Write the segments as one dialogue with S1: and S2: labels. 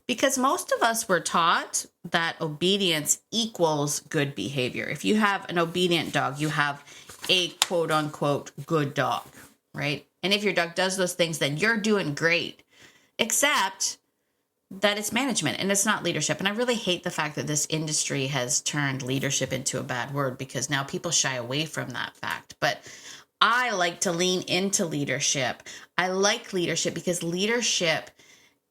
S1: Because most of us were taught that obedience equals good behavior. If you have an obedient dog, you have a quote unquote good dog, right? And if your dog does those things, then you're doing great, except that it's management and it's not leadership. And I really hate the fact that this industry has turned leadership into a bad word, because now people shy away from that fact. But I like to lean into leadership. I like leadership because leadership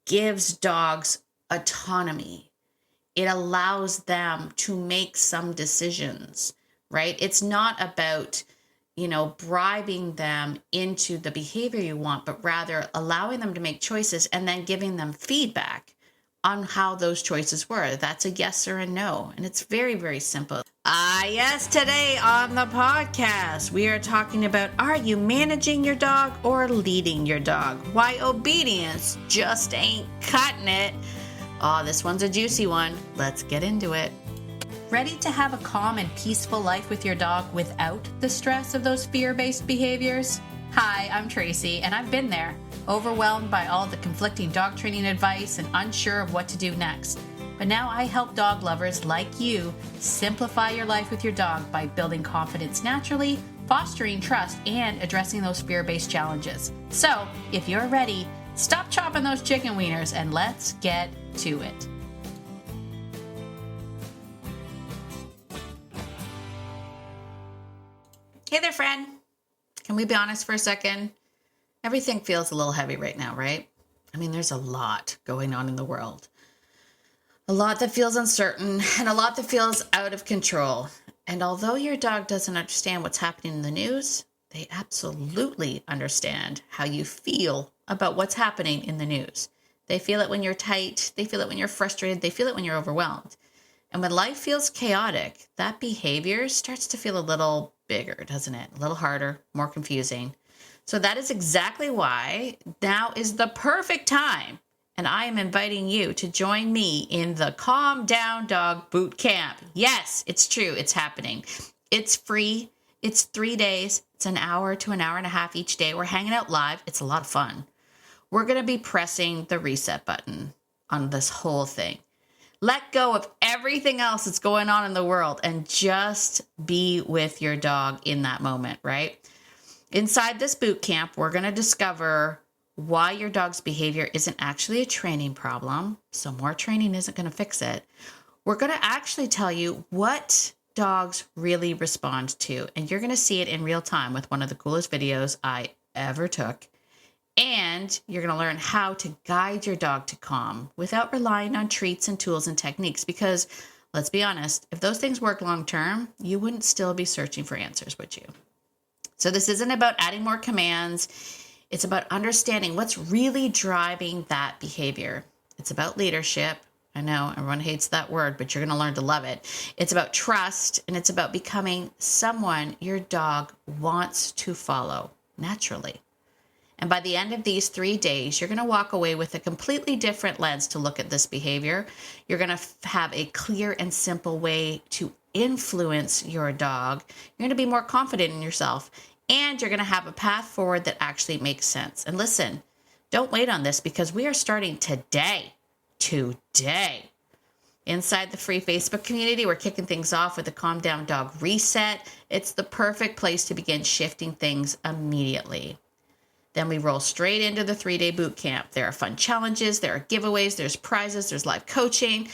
S1: gives dogs autonomy. It allows them to make some decisions, right? It's not about, bribing them into the behavior you want, but rather allowing them to make choices and then giving them feedback on how those choices were. That's a yes or a no. And it's very, very simple. Yes, today on the podcast, we are talking about, are you managing your dog or leading your dog? Why obedience just ain't cutting it. Oh, this one's a juicy one. Let's get into it. Ready to have a calm and peaceful life with your dog without the stress of those fear-based behaviors? Hi, I'm Tracy, and I've been there, overwhelmed by all the conflicting dog training advice and unsure of what to do next. But now I help dog lovers like you simplify your life with your dog by building confidence naturally, fostering trust, and addressing those fear-based challenges. So, if you're ready, stop chopping those chicken wieners and let's get to it. Hey there, friend. Can we be honest for a second? Everything feels a little heavy right now, right? I mean, there's a lot going on in the world. A lot that feels uncertain and a lot that feels out of control. And although your dog doesn't understand what's happening in the news, they absolutely understand how you feel about what's happening in the news. They feel it when you're tight. They feel it when you're frustrated. They feel it when you're overwhelmed. And when life feels chaotic, that behavior starts to feel a little bigger, doesn't it? A little harder, more confusing. So that is exactly why now is the perfect time. And I am inviting you to join me in the Calm Down Dog Boot Camp. Yes, it's true. It's happening. It's free. It's 3 days. It's an hour to an hour and a half each day. We're hanging out live. It's a lot of fun. We're going to be pressing the reset button on this whole thing. Let go of everything else that's going on in the world and just be with your dog in that moment, right? Inside this boot camp, we're going to discover why your dog's behavior isn't actually a training problem. So more training isn't going to fix it. We're going to actually tell you what dogs really respond to. And you're going to see it in real time with one of the coolest videos I ever took. And you're going to learn how to guide your dog to calm without relying on treats and tools and techniques. Because let's be honest, if those things work long term, you wouldn't still be searching for answers, would you? So this isn't about adding more commands. It's about understanding what's really driving that behavior. It's about leadership. I know everyone hates that word, but you're going to learn to love it. It's about trust, and it's about becoming someone your dog wants to follow naturally. And by the end of these 3 days, you're going to walk away with a completely different lens to look at this behavior. You're going to have a clear and simple way to influence your dog. You're going to be more confident in yourself, and you're going to have a path forward that actually makes sense. And listen, don't wait on this, because we are starting today. Inside the free Facebook community, we're kicking things off with a Calm Down Dog Reset. It's the perfect place to begin shifting things immediately. Then we roll straight into the 3-day boot camp. There are fun challenges, there are giveaways, there's prizes, there's live coaching.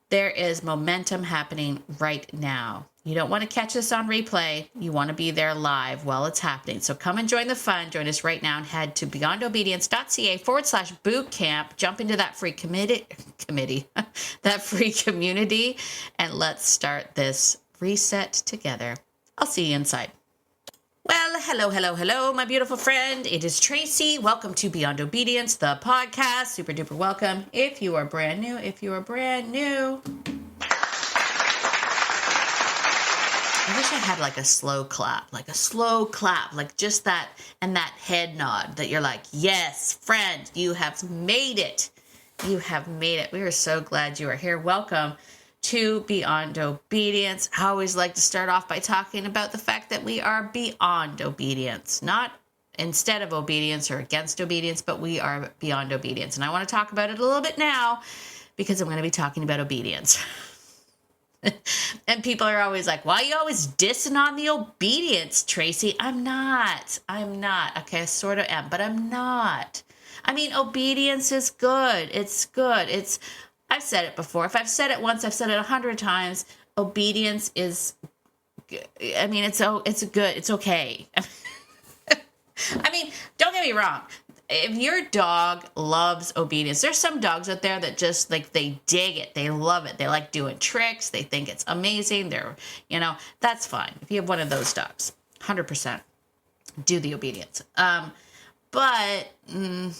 S1: There is momentum happening right now. You don't want to catch this on replay. You want to be there live while it's happening. So come and join the fun. Join us right now and head to beyondobedience.ca/boot camp. Jump into that free that free community, and let's start this reset together. I'll see you inside. Well, hello, my beautiful friend. It is Tracy. Welcome to Beyond Obedience, the podcast. Super duper welcome. If you are brand new, I wish I had like a slow clap, like just that, and that head nod that you're like, yes, friend, you have made it. We are so glad you are here. Welcome to Beyond Obedience. I always like to start off by talking about the fact that we are beyond obedience, not instead of obedience or against obedience, but we are beyond obedience. And I want to talk about it a little bit now Because I'm going to be talking about obedience. And people are always like, why are you always dissing on the obedience, Tracy? I'm not. Okay, I sort of am, but I'm not. I mean, obedience is good. It's good. I've said it before. If I've said it once, I've said it 100 times. Obedience is, I mean, it's good. It's okay. I mean, don't get me wrong. If your dog loves obedience, there's some dogs out there that just like, they dig it. They love it. They like doing tricks. They think it's amazing. That's fine. If you have one of those dogs, 100% do the obedience. But I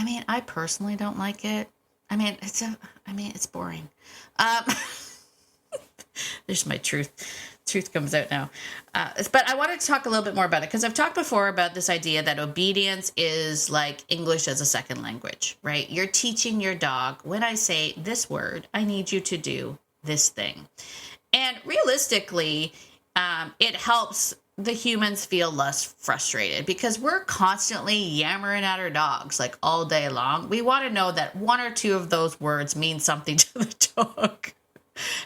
S1: mean, I personally don't like it. I mean, it's boring. There's my truth. Truth comes out now. But I wanted to talk a little bit more about it because I've talked before about this idea that obedience is like English as a second language, right? You're teaching your dog, when I say this word, I need you to do this thing. And realistically, it helps the humans feel less frustrated because we're constantly yammering at our dogs like all day long. We want to know that one or two of those words mean something to the dog.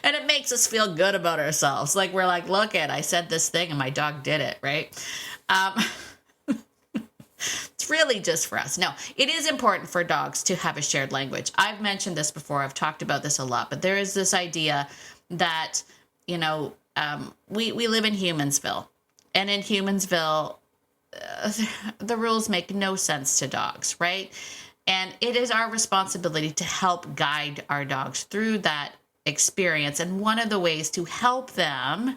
S1: And it makes us feel good about ourselves. Like we're like, look I said this thing and my dog did it, right? It's really just for us. No, it is important for dogs to have a shared language. I've mentioned this before. I've talked about this a lot, but there is this idea that, we live in Humansville. And in Humansville, the rules make no sense to dogs, right? And it is our responsibility to help guide our dogs through that experience. And one of the ways to help them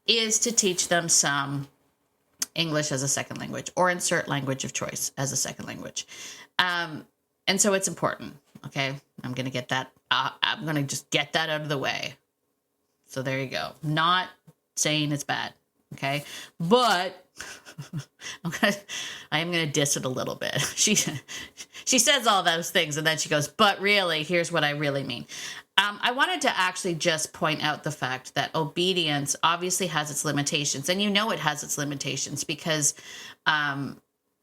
S1: is to teach them some English as a second language or insert language of choice as a second language. And so it's important. Okay. I'm going to get that. I'm going to just get that out of the way. So there you go. Not saying it's bad. Okay. But I am going to diss it a little bit. She says all those things and then she goes, but really, here's what I really mean. I wanted to actually just point out the fact that obedience obviously has its limitations, and it has its limitations because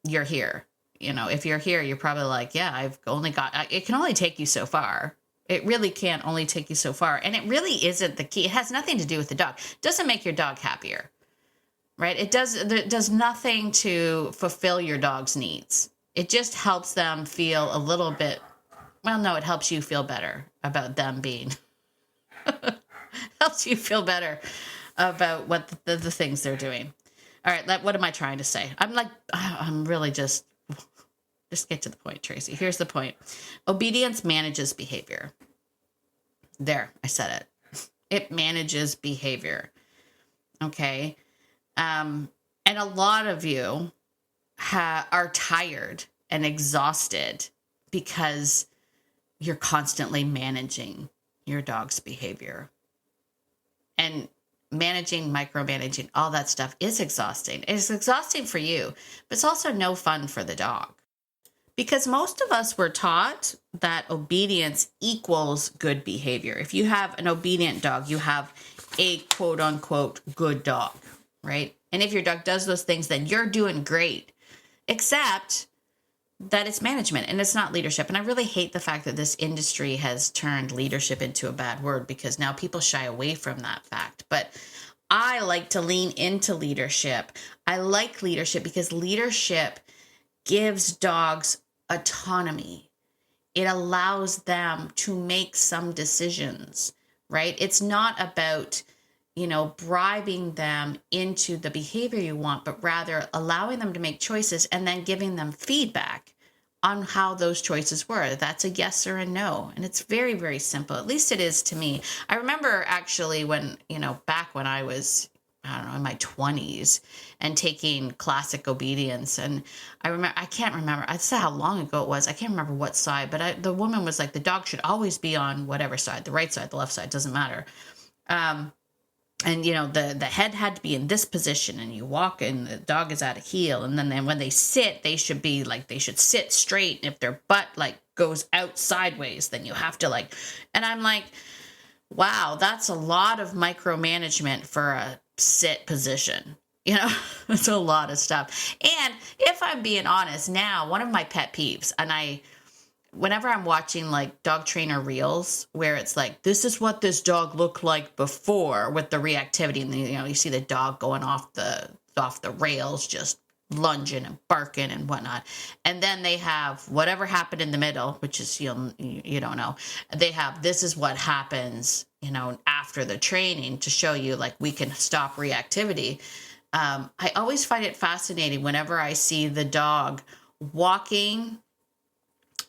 S1: you're here. If you're here, you're probably like, yeah, it can only take you so far. It really can only take you so far. And it really isn't the key. It has nothing to do with the dog. It doesn't make your dog happier, right? It does nothing to fulfill your dog's needs. It just helps them feel a little bit. Well, no, it helps you feel better about them being, helps you feel better about what the things they're doing. All right. What am I trying to say? I'm really just get to the point, Tracy. Here's the point. Obedience manages behavior. There, I said it. It manages behavior. Okay. And a lot of you are tired and exhausted because you're constantly managing your dog's behavior. And micromanaging, all that stuff is exhausting. It's exhausting for you, but it's also no fun for the dog. Because most of us were taught that obedience equals good behavior. If you have an obedient dog, you have a quote unquote good dog, right? And if your dog does those things, then you're doing great. Except that it's management and it's not leadership. And I really hate the fact that this industry has turned leadership into a bad word because now people shy away from that fact. But I like to lean into leadership. I like leadership because leadership gives dogs autonomy. It allows them to make some decisions, right? It's not about, bribing them into the behavior you want, but rather allowing them to make choices and then giving them feedback on how those choices were. That's a yes or a no. And it's very, very simple. At least it is to me. I remember actually when, back when I was, in my 20s and taking classic obedience. And I can't remember, I said how long ago it was. I can't remember what side, but the woman was like, the dog should always be on whatever side, the right side, the left side, doesn't matter. And, the head had to be in this position and you walk and the dog is at a heel. And then when they sit, they should sit straight. And if their butt goes out sideways, then you have to and I'm like, wow, that's a lot of micromanagement for a sit position. It's a lot of stuff. And if I'm being honest now, one of my pet peeves, and whenever I'm watching like dog trainer reels where it's like, this is what this dog looked like before with the reactivity, and you see the dog going off the rails, just lunging and barking and whatnot, and then they have whatever happened in the middle, which is you don't know. They have, this is what happens after the training, to show you like we can stop reactivity. I always find it fascinating whenever I see the dog walking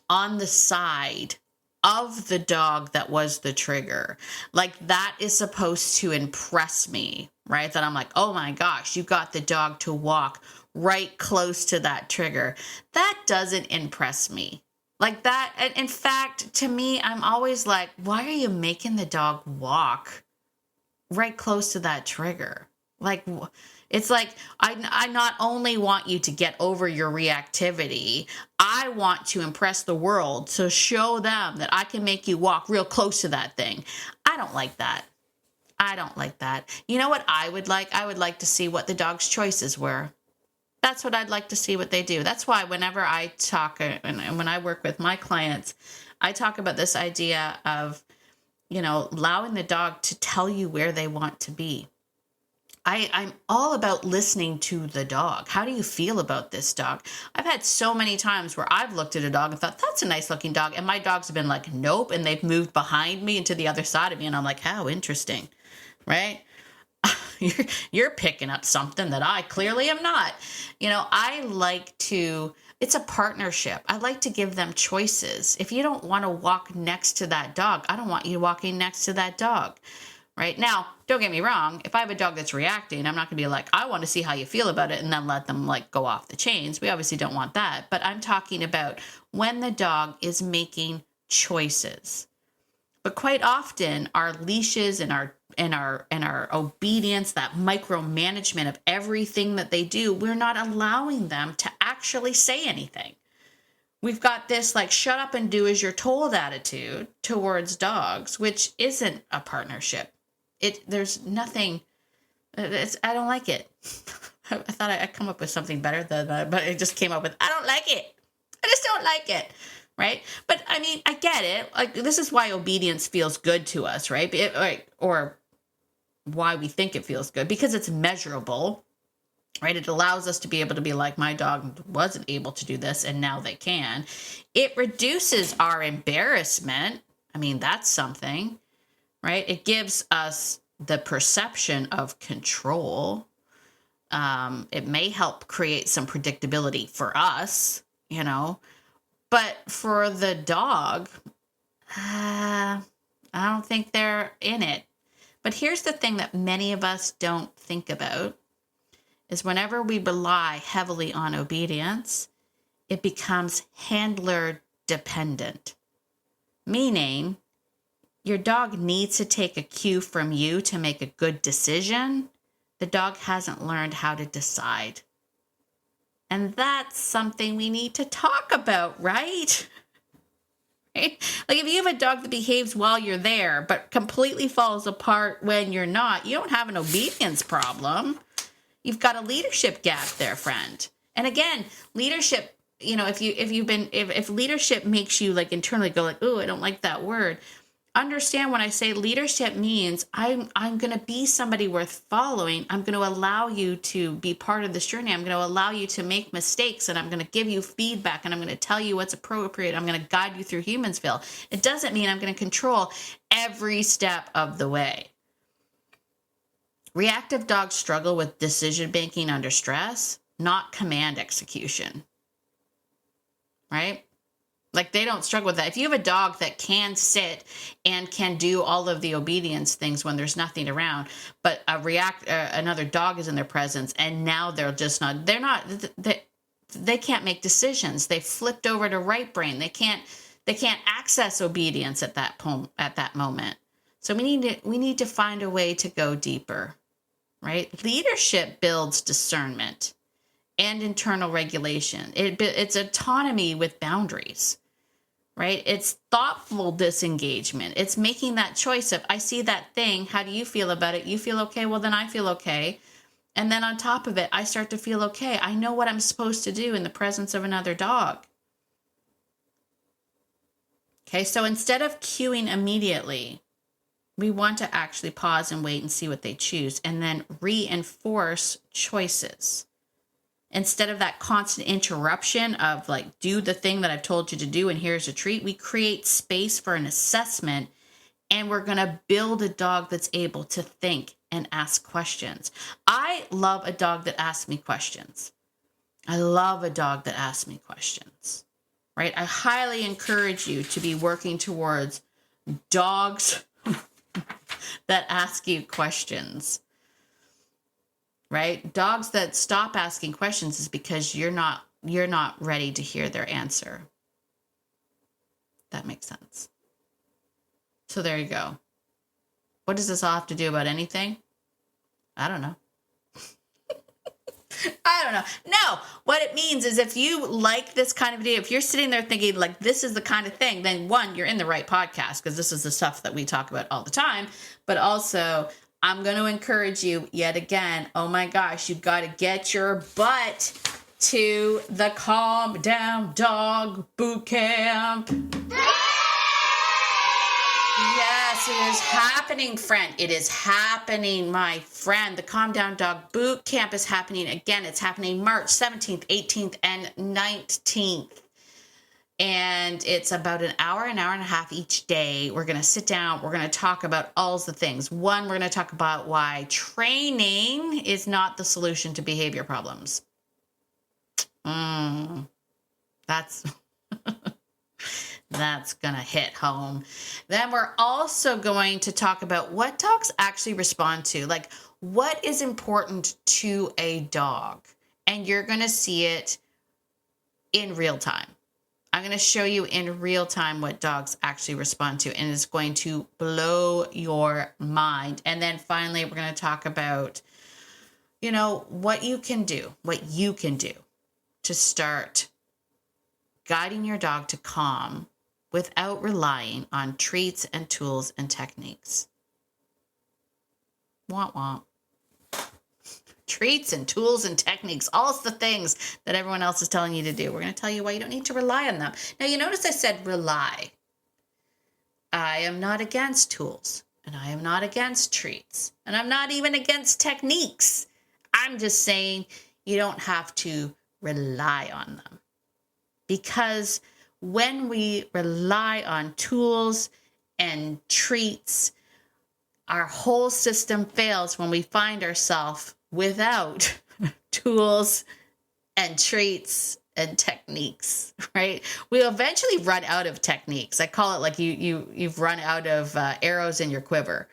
S1: on the side of the dog that was the trigger. Like, that is supposed to impress me, right? That I'm like, oh my gosh, you got the dog to walk right close to that trigger. That doesn't impress me. Like that. And in fact, to me, I'm always like, why are you making the dog walk right close to that trigger? Like, it's like, I not only want you to get over your reactivity, I want to impress the world to show them that I can make you walk real close to that thing. I don't like that. I don't like that. You know what I would like? I would like to see what the dog's choices were. That's what I'd like to see what they do. That's why whenever I talk and when I work with my clients, I talk about this idea of, allowing the dog to tell you where they want to be. I'm all about listening to the dog. How do you feel about this dog? I've had so many times where I've looked at a dog and thought, that's a nice looking dog. And my dogs have been like, nope. And they've moved behind me and to the other side of me. And I'm like, how interesting, right? You're picking up something that I clearly am not. I like to, it's a partnership. I like to give them choices. If you don't want to walk next to that dog, I don't want you walking next to that dog. Right now, don't get me wrong. If I have a dog that's reacting, I'm not going to be like, I want to see how you feel about it and then let them like go off the chains. We obviously don't want that. But I'm talking about when the dog is making choices. But quite often our leashes and our obedience, that micromanagement of everything that they do, we're not allowing them to actually say anything. We've got this like shut up and do as you're told attitude towards dogs, which isn't a partnership. There's nothing, I don't like it. I thought I'd come up with something better than that, but it just came up with, I don't like it. I just don't like it. Right. But I mean, I get it. Like, this is why obedience feels good to us, right? Or why we think it feels good, because it's measurable, right? It allows us to be able to be like, my dog wasn't able to do this and now they can. It reduces our embarrassment. I mean, that's something. Right? It gives us the perception of control. It may help create some predictability for us, but for the dog, I don't think they're in it. But here's the thing that many of us don't think about is whenever we rely heavily on obedience, it becomes handler dependent, meaning your dog needs to take a cue from you to make a good decision. The dog hasn't learned how to decide. And that's something we need to talk about, right? Right? Like, if you have a dog that behaves while you're there, but completely falls apart when you're not, you don't have an obedience problem. You've got a leadership gap there, friend. And again, leadership, if leadership makes you like internally go like, oh, I don't like that word. Understand when I say leadership means I'm going to be somebody worth following. I'm going to allow you to be part of this journey. I'm going to allow you to make mistakes, and I'm going to give you feedback, and I'm going to tell you what's appropriate. I'm going to guide you through Humansville. It doesn't mean I'm going to control every step of the way. Reactive dogs struggle with decision making under stress, not command execution. Right? Like, they don't struggle with that. If you have a dog that can sit and can do all of the obedience things when there's nothing around, but another dog is in their presence, and now they can't make decisions. They flipped over to right brain. They can't access obedience at that moment. So we need to find a way to go deeper, right? Leadership builds discernment and internal regulation. It's autonomy with boundaries, right? It's thoughtful disengagement. It's making that choice of, I see that thing. How do you feel about it? You feel okay? Well, then I feel okay. And then on top of it, I start to feel okay. I know what I'm supposed to do in the presence of another dog. Okay, so instead of cueing immediately, we want to actually pause and wait and see what they choose, and then reinforce choices. Instead of that constant interruption of like, do the thing that I've told you to do and here's a treat, we create space for an assessment, and we're going to build a dog that's able to think and ask questions. I love a dog that asks me questions. I love a dog that asks me questions, right? I highly encourage you to be working towards dogs that ask you questions, right? Dogs that stop asking questions is because you're not ready to hear their answer. That makes sense. So there you go. What does this all have to do about anything? I don't know. I don't know. No, what it means is if you like this kind of video, if you're sitting there thinking like this is the kind of thing, then one, you're in the right podcast because this is the stuff that we talk about all the time. But also, I'm going to encourage you yet again. Oh my gosh, you've got to get your butt to the Calm Down Dog Boot Camp. Yes, it is happening, friend. It is happening, my friend. The Calm Down Dog Boot Camp is happening again. It's happening March 17th, 18th, and 19th. And it's about an hour and a half each day. We're going to sit down. We're going to talk about all the things. One, we're going to talk about why training is not the solution to behavior problems. That's... That's going to hit home. Then we're also going to talk about what dogs actually respond to. Like, what is important to a dog? And you're going to see it in real time. I'm going to show you in real time what dogs actually respond to, and it's going to blow your mind. And then finally, we're going to talk about, what you can do to start guiding your dog to calm without relying on treats and tools and techniques. Womp womp. Treats and tools and techniques, all the things that everyone else is telling you to do. We're going to tell you why you don't need to rely on them. Now, you notice I said rely. I am not against tools, and I am not against treats, and I'm not even against techniques. I'm just saying you don't have to rely on them. Because when we rely on tools and treats, our whole system fails when we find ourselves without tools and treats and techniques, right? We eventually run out of techniques. I call it like you've run out of arrows in your quiver.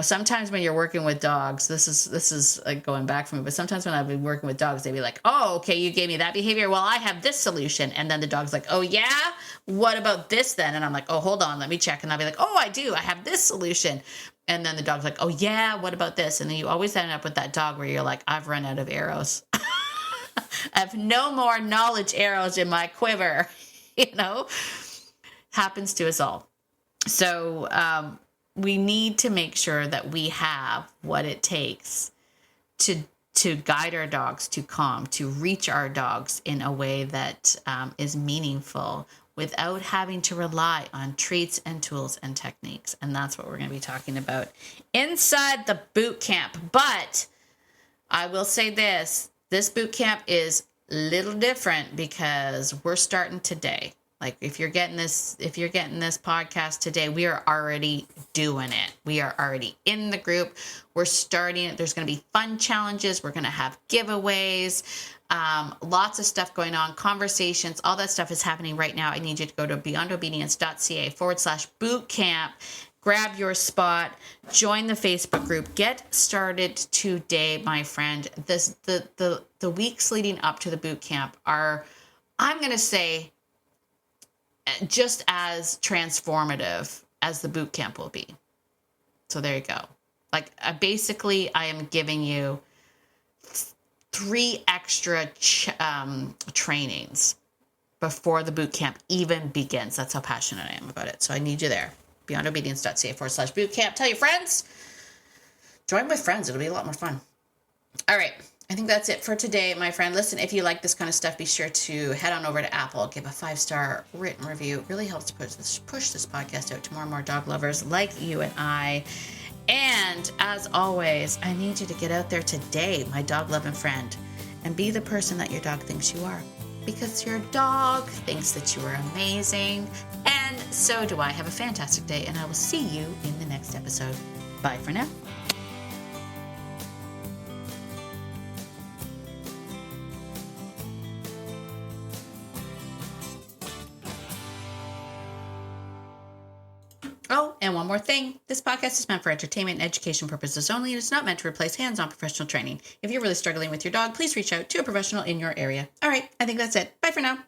S1: Sometimes when you're working with dogs, this is like going back from me, but sometimes when I've been working with dogs, they'd be like, oh, okay, you gave me that behavior. Well, I have this solution. And then the dog's like, oh yeah, what about this then? And I'm like, oh, hold on, let me check. And I'll be like, oh, I do. I have this solution. And then the dog's like, oh yeah, what about this? And then you always end up with that dog where you're like, I've run out of arrows. I have no more knowledge arrows in my quiver, happens to us all. So, we need to make sure that we have what it takes to guide our dogs to calm, to reach our dogs in a way that is meaningful without having to rely on treats and tools and techniques. And that's what we're going to be talking about inside the boot camp. But I will say this boot camp is a little different because we're starting today. Like if you're getting this podcast today, we are already doing it. We are already in the group. We're starting it. There's going to be fun challenges. We're going to have giveaways, lots of stuff going on, conversations, all that stuff is happening right now. I need you to go to beyondobedience.ca/bootcamp, grab your spot, join the Facebook group, get started today, my friend. The weeks leading up to the boot camp are, I'm going to say, just as transformative as the boot camp will be. So there you go. Like I am giving you 3 extra trainings before the boot camp even begins. That's how passionate I am about it. So I need you there. beyondobedience.ca/bootcamp. Tell your friends. Join with friends. It'll be a lot more fun. All right. I think that's it for today, my friend. Listen, if you like this kind of stuff, be sure to head on over to Apple, give a 5-star written review. It really helps push this podcast out to more and more dog lovers like you and I. And as always, I need you to get out there today, my dog loving friend, and be the person that your dog thinks you are. Because your dog thinks that you are amazing. And so do I. Have a fantastic day, and I will see you in the next episode. Bye for now. Oh, and one more thing. This podcast is meant for entertainment and education purposes only. It is not meant to replace hands-on professional training. If you're really struggling with your dog, please reach out to a professional in your area. All right, I think that's it. Bye for now.